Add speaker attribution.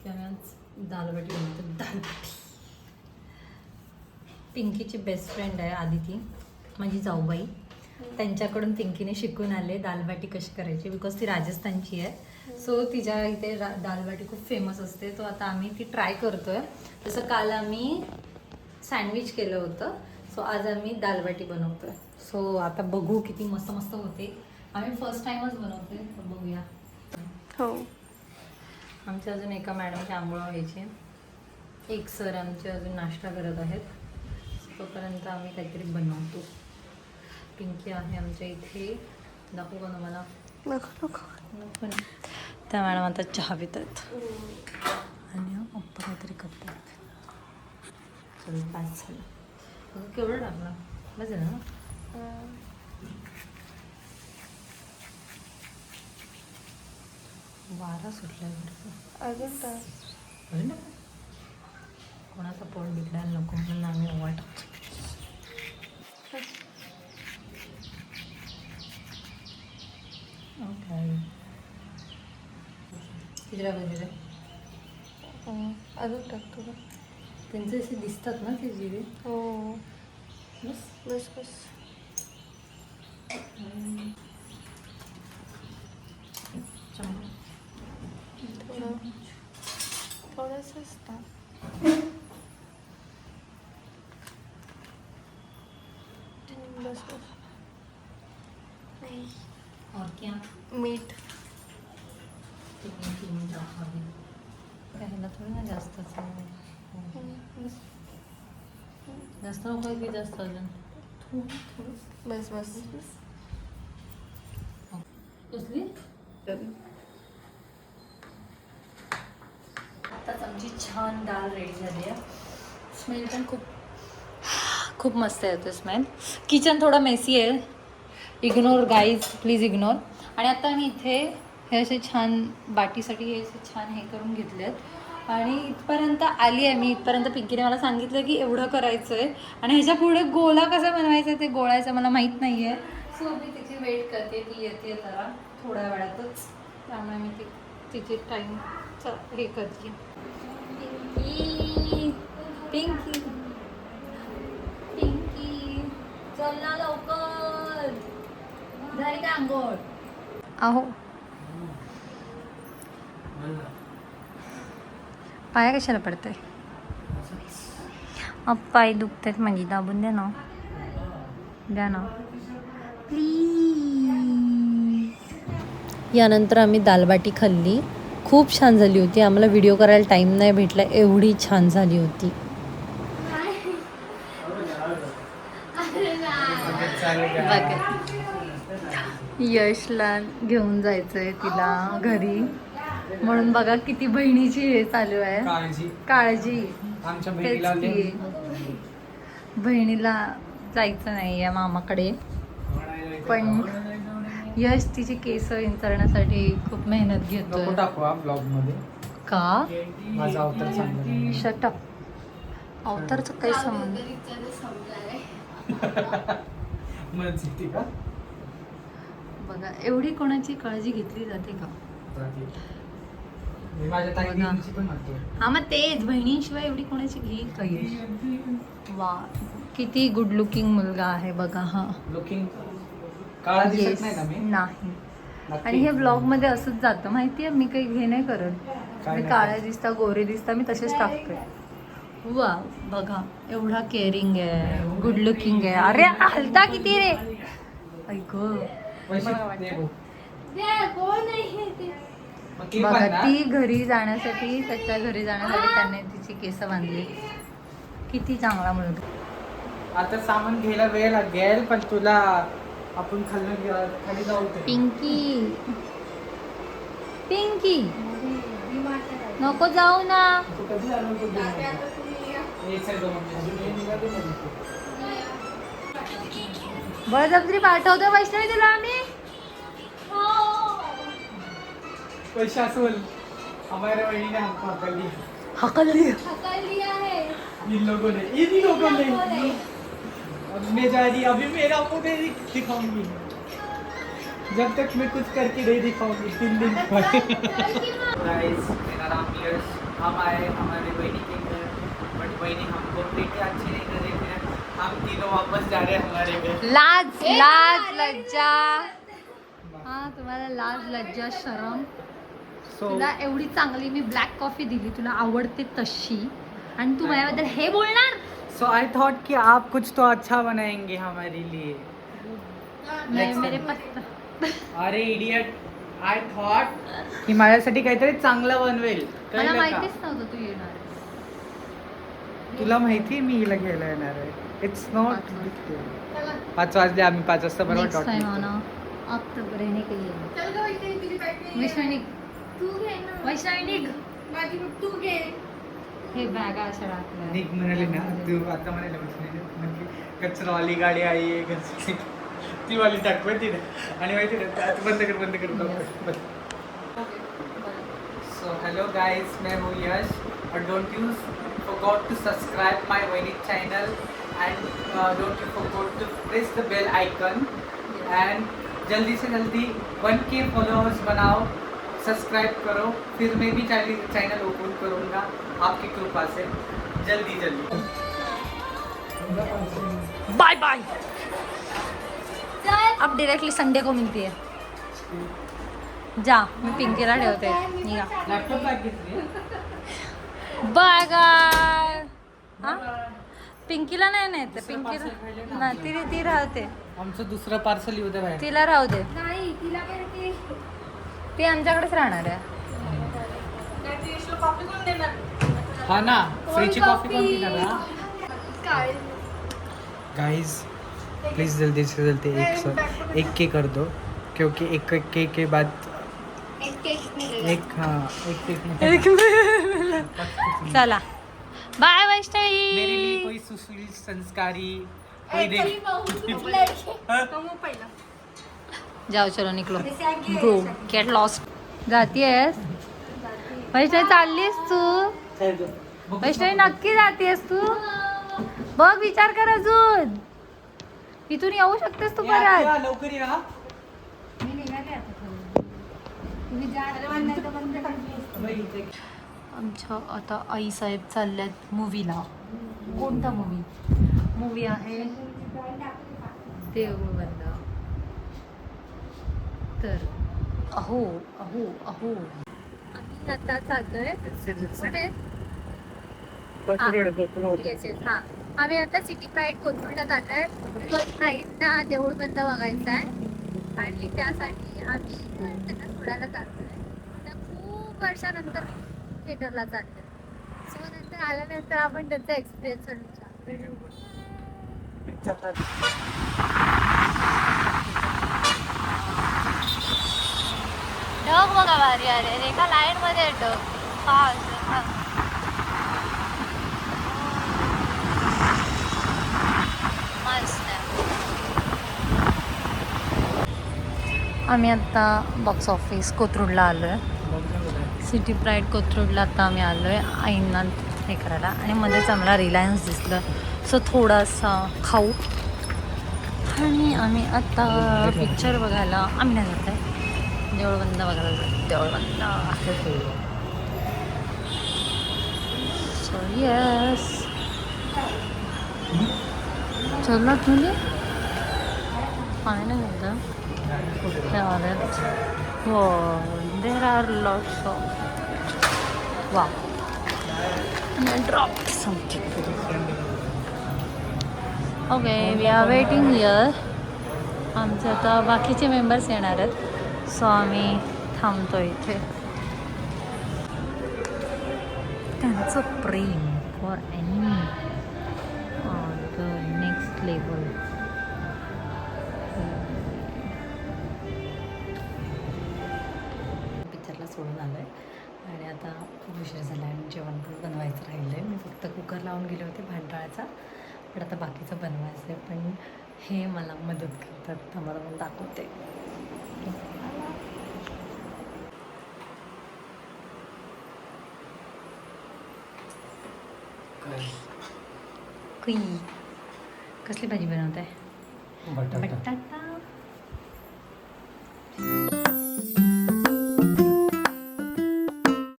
Speaker 1: की आम्ही आज दालबाटी बनवतो. दालबाटी पिंकीची बेस्ट फ्रेंड आहे आदिती, माझी जाऊबाई. त्यांच्याकडून पिंकीने शिकून आले दालबाटी कशी करायची, बिकॉज ती राजस्थानची आहे. सो तिच्या इथे दालबाटी खूप फेमस असते. तो आता आम्ही ती ट्राय करतोय. जसं काल आम्ही सँडविच केलं होतं, सो आज आम्ही दालबाटी बनवतोय. सो आता बघू किती मस्त मस्त होते. आम्ही फर्स्ट टाइमच बनवतोय, तर बघूया.
Speaker 2: हो,
Speaker 1: आमच्या अजून एका मॅडमची आंघोळ व्हायची, एक सर आमचे अजून नाश्ता करत आहेत. तोपर्यंत आम्ही काहीतरी बनवतो. पिंकी आहे आमच्या इथे, दाखवू का तुम्हाला?
Speaker 2: नको.
Speaker 1: त्या मॅडम आता चहा पितात आणि पप्पा काहीतरी करतात. चल बस झालं. केवढं टाकलं? बस झालं ना. वारा सुटलाय बरं.
Speaker 2: अजून
Speaker 1: अजून कोणाचा पोट बिघडायला नको म्हणून आम्ही वाटतो. ओके, किती टाकायचे?
Speaker 2: अजून टाकतो का?
Speaker 1: त्यांचे असे दिसतात ना ते जिरे.
Speaker 2: हो,
Speaker 1: बस
Speaker 2: बस बस. थोडंसंच टाक. बस बस. नाही,
Speaker 1: और क्या?
Speaker 2: मीठ.
Speaker 1: ह्याला थोडं ना जास्त जास्त नको की जास्त अजून
Speaker 2: बस बस.
Speaker 1: कसली? आताच आमची छान डाळ रेडी झाली आहे. स्मेल पण खूप मस्त येतो स्मेल. किचन थोडा मेसी आहे, इग्नोर गाईज, प्लीज इग्नोर. आणि आता आम्ही इथे हे असे छान बाटीसाठी हे असे छान हे करून घेतले आहेत आणि इथपर्यंत आली आहे मी. इथपर्यंत पिंकीने मला सांगितलं की एवढं करायचं आहे आणि ह्याच्या पुढे गोला कसा बनवायचा ते गोळायचं मला माहीत नाही आहे. सो मी तिची वेट करते, ती येते जरा थोड्या वेळातच, त्यामुळे मी तिची टाईम हे करते. पिंकी पिंकी पिंकी चल ना लवकर, झाली का आंघोळ?
Speaker 2: आहो, पाया कशाला पडतंय? पाय दुखतात माझी, दाबून द्या ना, द्या ना प्लीज. यानंतर आम्ही दालबाटी खाल्ली, खूप छान झाली होती. आम्हाला व्हिडिओ करायला टाईम नाही भेटला, एवढी छान झाली होती. यशला घेऊन जायचंय तिला घरी, म्हणून बघा किती बहिणीची हे चालू आहे काळजी. बहिणीला जायचं नाही आहे मामाकडे, पण यश तिची केस विंचरण्यासाठी खूप मेहनत घेतोय. का? शटअप. अवतारचं काही संबंध? बघा एवढी कोणाची काळजी घेतली जाते का? हा मग तेच, बहिणींशिवाय एवढी कोणाची घेईल काही. वा, किती गुड लुकिंग मुलगा आहे बघा. हा नाही, आणि हे ब्लॉग मध्ये असंच जातं माहितीये. मी काही हे नाही करत, मी काळ्या दिसता गोरे दिसता मी तसेच टाकते. वा बघा, एवढा केअरिंग आहे, गुड लुकिंग आहे. अरे हलता किती रे, ऐक बघा. ती घरी जाण्यासाठी, त्याच्या घरी जाण्यासाठी त्याने तिची केस बांधली. किती चांगला मुलगा.
Speaker 3: आता सामान घ्यायला वेळ लागेल, पण तुला आपण खाली जाऊ.
Speaker 1: पिंकी पिंकी नको जाऊ ना. बळजबरी पाठवतो वैष्णवी तुला आम्ही.
Speaker 3: पैसे असेल हमारे वहिनीने हकलली
Speaker 1: आहे.
Speaker 3: इन लोगों ने अब मैं जा रही, अभी मेरा मुंह नहीं दिखाऊंगी जब तक मैं कुछ करके नहीं दिखाऊंगी 3 दिन। गाइस, मेरा नाम यश, हम आए हमारे बहनी के घर, बट बहनी हमको प्रीति अच्छी नहीं करे, फिर हम तीनों वापस जा रहे हैं हमारे घर.
Speaker 2: लाज लाज लज्जा. हा तुम्हाला लाज लज्जा शरम.
Speaker 3: So
Speaker 2: तुला एवढी चांगली मी ब्लॅक कॉफी दिली, तुला आवडते तशी, आणि तू माझ्याबद्दल हे बोलणार.
Speaker 3: I thought कि आप कुछ तो अच्छा बनाएंगे हमारे लिए.
Speaker 2: नाही, मेरे पास
Speaker 3: अरे इडियट, आय थॉट की माझ्यासाठी काहीतरी चांगलं बनवेल.
Speaker 2: मला
Speaker 3: कळलं का?
Speaker 2: माहितीच नव्हतं तू येणार आहेस.
Speaker 3: तुला माहिती मी हिला घ्यायला येणार आहे. इट्स नॉट 5 वाजले, आम्ही 5 वाजता बरोबर
Speaker 2: नेक्स्ट टाइम
Speaker 3: डॉट
Speaker 2: आना आप तब रहने के लिए. वैष्णवी वैष्णवी हे बॅगा अशा टाकल्या.
Speaker 3: निक म्हणाले ना, तू आता म्हणाले म्हणजे कचरावाली गाडी आहे कचरा, ती वाली टाक माहिती ना. आणि माहिती ना, आता बंद कर. सो हेलो गाइस, मैं हूँ यश, और don't you forgot to subscribe my Vaini channel, and don't you forget to press the bell icon, and जल्दी से जल्दी 1K फॉलोअर्स बनाओ, सब्सक्राइब करो, फिर मैं भी चैनल ओपन करूँगा आपकी कृपा से जल्दी जल्दी.
Speaker 2: Bye bye. अब डायरेक्टली संडे को मिलती है. जा, मी पिंकीला ठेवते. निघा.
Speaker 3: लॅपटॉप बॅग घेतली.
Speaker 2: Bye bye. हा पिंकीला नाही नेत. पिंकीला नाही, ती राहते.
Speaker 3: आमचं दुसरं पार्सल येऊ दे बाहेर.
Speaker 2: तिला राहू दे. ती आमच्याकडेच राहणार आहे.
Speaker 3: हा ना, फ्रीची कॉफी कोण पिणार ना. गाइस प्लीज जल्दी से जल्दी एक के कर दो, क्योंकि एक के के बाद एक
Speaker 2: चला बाय
Speaker 3: मेरे लिए
Speaker 2: वैष्णवी.
Speaker 3: कोई सुशील संस्कारी कोई
Speaker 2: जाओ चलो निकलो. Bro get lost. जातीयस वैष्णवी? चाललीस तू? वैष्णवी नक्की जातीयस तू? बघ, विचार कर अजून. इथून येऊ शकतेस तू परत.
Speaker 3: लवकर या.
Speaker 2: आमच्या आता आई साहेब चालल्यात मूवीला. कोणता मूवी आहे? देऊळबंद. तर अहो अहो अहो आम्ही आता चाललोय कुठे? Yes, yes, हा. आम्ही आता सिटी प्राईड कोथरूडला जातोय. नाईटला देऊळबंद बघायचा आहे, आणि त्यासाठी आम्ही त्यांना सोडायला जातोय. आता खूप वर्षानंतर थिएटरला जातोय. सो नंतर आल्यानंतर आपण त्यांचा एक्सपिरियन्स ढग बघा भारी आले. एका लाईन मध्ये ढग. आम्ही आता बॉक्स ऑफिस कोथरूडला आलो आहे. सिटी प्राईड कोथरूडला आता आम्ही आलो आहे आईंना हे करायला, आणि मध्येच आम्हाला रिलायन्स दिसलं, सो थोडासा खाऊ. आणि आम्ही आता पिक्चर बघायला आम्ही नाही जात आहे, देऊळबंद बघायला जातो. देऊळबंद. सो येस, चललात मुली? पाणी नाही होतं. There are lots of wow. And I dropped something. Okay, we are waiting here. आमचे आता बाकीचे मेंबर्स येणार आहेत, सो आम्ही थांबतो इथे. त्यांचं प्रेम for enemy the next level. पिक्चरला सोडून आलो आहे, आणि आता खूप उशीर झाला आहे, आणि जेवण पण बनवायचं राहिलं आहे. मी फक्त कुकर लावून गेले होते भांडाळाचा, पण आता बाकीचं बनवायचं आहे. पण हे मला मदत करतात, आम्हाला पण दाखवते. कुई कसली भाजी बनवत आहे? बटाटा.